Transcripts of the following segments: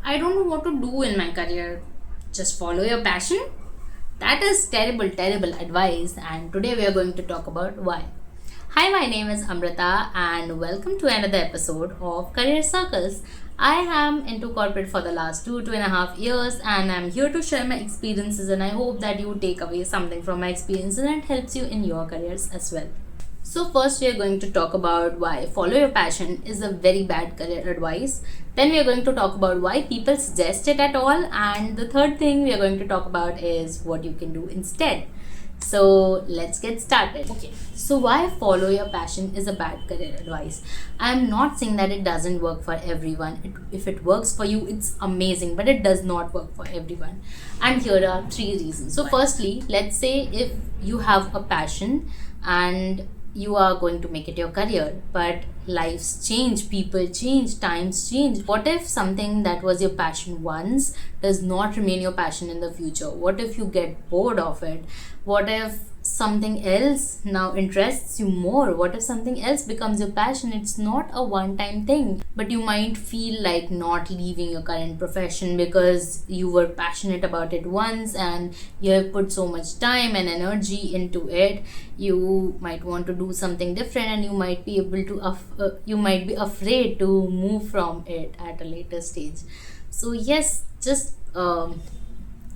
I don't know what to do in my career. Just follow your passion? That is terrible, terrible advice, and today we are going to talk about why. Hi, my name is Amrita, and welcome to another episode of Career Circles. I am into corporate for the last 2.5 years, and I'm here to share my experiences. And I hope that you take away something from my experiences and it helps you in your careers as well. So first we are going to talk about why follow your passion is a very bad career advice. Then we are going to talk about why people suggest it at all, and the third thing we are going to talk about is what you can do instead. So let's get started. Okay. So why follow your passion is a bad career advice. I am not saying that it doesn't work for everyone. If it works for you, it's amazing, but it does not work for everyone. And here are three reasons. So firstly, let's say if you have a passion and you are going to make it your career, but lives change, people change, times change. What if something that was your passion once does not remain your passion in the future? What if you get bored of it? What if something else now interests you more? What if something else becomes your passion? It's not a one time thing, but you might feel like not leaving your current profession because you were passionate about it once and you have put so much time and energy into it. You might want to do something different, and you might be able to you might be afraid to move from it at a later stage. So yes, just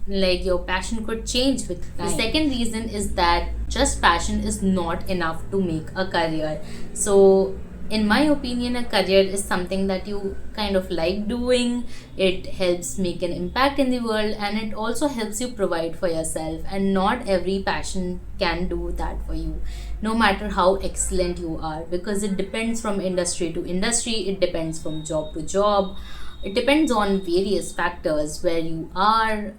like your passion could change with time. The second reason is that just passion is not enough to make a career. So in my opinion, a career is something that you kind of like doing. It helps make an impact in the world, and it also helps you provide for yourself, and not every passion can do that for you, no matter how excellent you are, because it depends from industry to industry, it depends from job to job. It depends on various factors, where you are,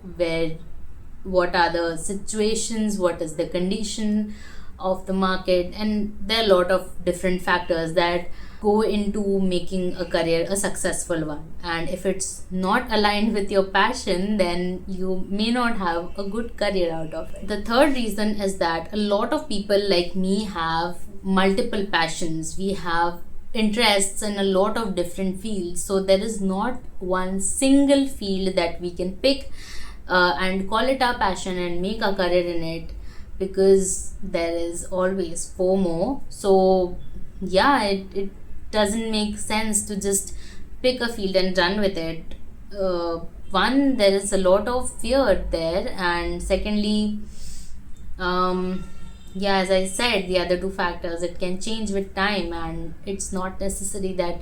what are the situations, what is the condition of the market, and there are a lot of different factors that go into making a career a successful one. And if it's not aligned with your passion, then you may not have a good career out of it. The third reason is that a lot of people like me have multiple passions. We have interests in a lot of different fields, so there is not one single field that we can pick and call it our passion and make a career in it, because there is always FOMO. So yeah, it doesn't make sense to just pick a field and run with it. One, there is a lot of fear there, and secondly, yeah, as I said, the other two factors, it can change with time, and it's not necessary that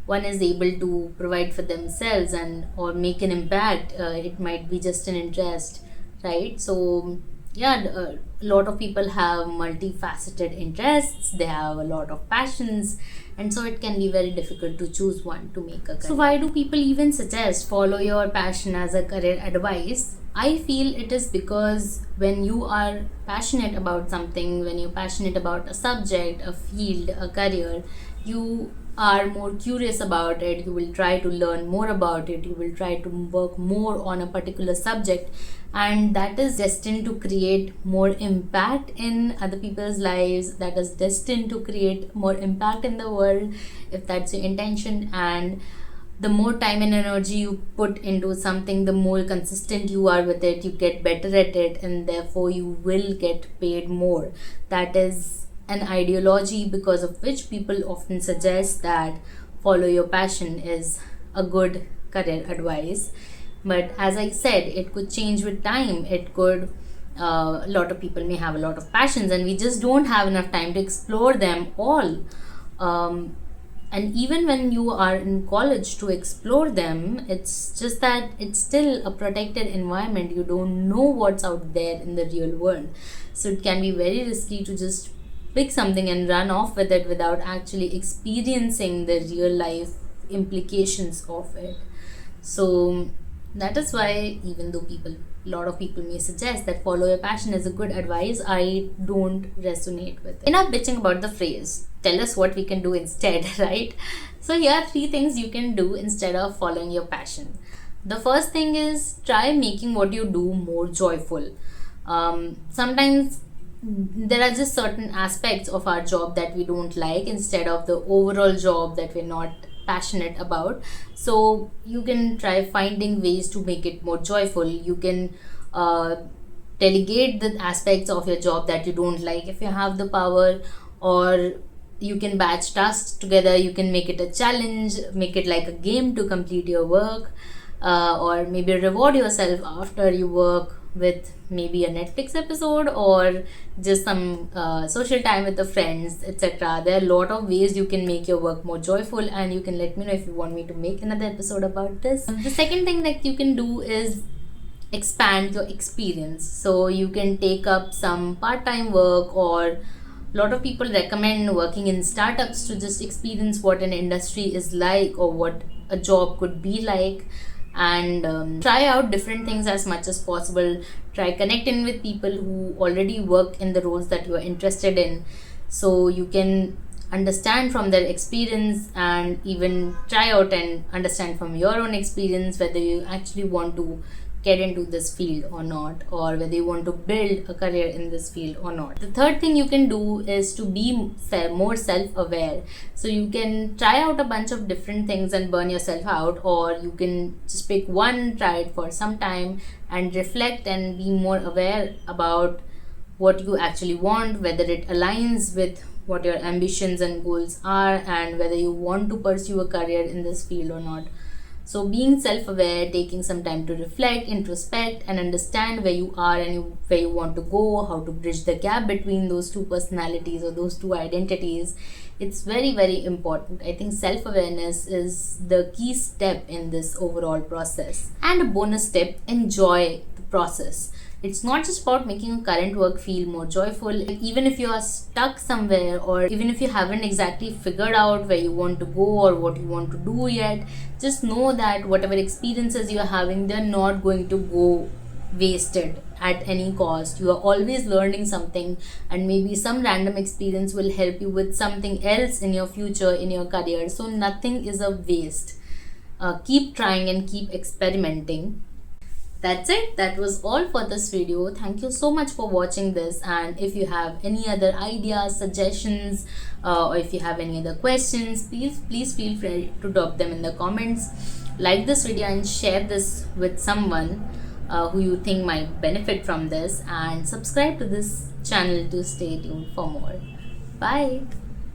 one is able to provide for themselves and or make an impact. It might be just an interest, right? So yeah, a lot of people have multifaceted interests, they have a lot of passions, and so it can be very difficult to choose one to make a career. So why do people even suggest follow your passion as a career advice? I feel it is because when you are passionate about something, when you're passionate about a subject, a field, a career, you are more curious about it. You will try to learn more about it. You will try to work more on a particular subject, and that is destined to create more impact in other people's lives. That is destined to create more impact in the world, if that's your intention. And the more time and energy you put into something, the more consistent you are with it, you get better at it, and therefore you will get paid more. That is an ideology because of which people often suggest that follow your passion is a good career advice. But as I said, it could change with time. It could a lot of people may have a lot of passions, and we just don't have enough time to explore them all. And even when you are in college to explore them, it's just that it's still a protected environment. You don't know what's out there in the real world, so it can be very risky to just pick something and run off with it without actually experiencing the real life implications of it. So that is why, even though a lot of people may suggest that follow your passion is a good advice, I don't resonate with it. Enough bitching about the phrase. Tell us what we can do instead, right? So here are three things you can do instead of following your passion. The first thing is, try making what you do more joyful. Sometimes there are just certain aspects of our job that we don't like, instead of the overall job that we're not passionate about. So you can try finding ways to make it more joyful. You can delegate the aspects of your job that you don't like if you have the power, or you can batch tasks together. You can make it a challenge, make it like a game to complete your work, or maybe reward yourself after you work with maybe a Netflix episode, or just some social time with the friends, etc. There are a lot of ways you can make your work more joyful, and you can let me know if you want me to make another episode about this. The second thing that you can do is expand your experience. So you can take up some part-time work, or a lot of people recommend working in startups to just experience what an industry is like, or what a job could be like, and try out different things as much as possible. Try connecting with people who already work in the roles that you are interested in, so you can understand from their experience, and even try out and understand from your own experience whether you actually want to get into this field or not, or whether you want to build a career in this field or not. The third thing you can do is to be more self-aware. So you can try out a bunch of different things and burn yourself out, or you can just pick one, try it for some time, and reflect and be more aware about what you actually want, whether it aligns with what your ambitions and goals are, and whether you want to pursue a career in this field or not. So being self-aware, taking some time to reflect, introspect, and understand where you are and where you want to go, how to bridge the gap between those two personalities or those two identities, it's very, very important. I think self-awareness is the key step in this overall process. And a bonus tip, enjoy the process. It's not just about making your current work feel more joyful. Even if you are stuck somewhere, or even if you haven't exactly figured out where you want to go or what you want to do yet, just know that whatever experiences you are having, they're not going to go wasted at any cost. You are always learning something, and maybe some random experience will help you with something else in your future, in your career. So nothing is a waste. Keep trying and keep experimenting. That's it. That was all for this video. Thank you so much for watching this, and if you have any other ideas, suggestions, or if you have any other questions, please feel free to drop them in the comments. Like this video and share this with someone who you think might benefit from this, and subscribe to this channel to stay tuned for more. Bye.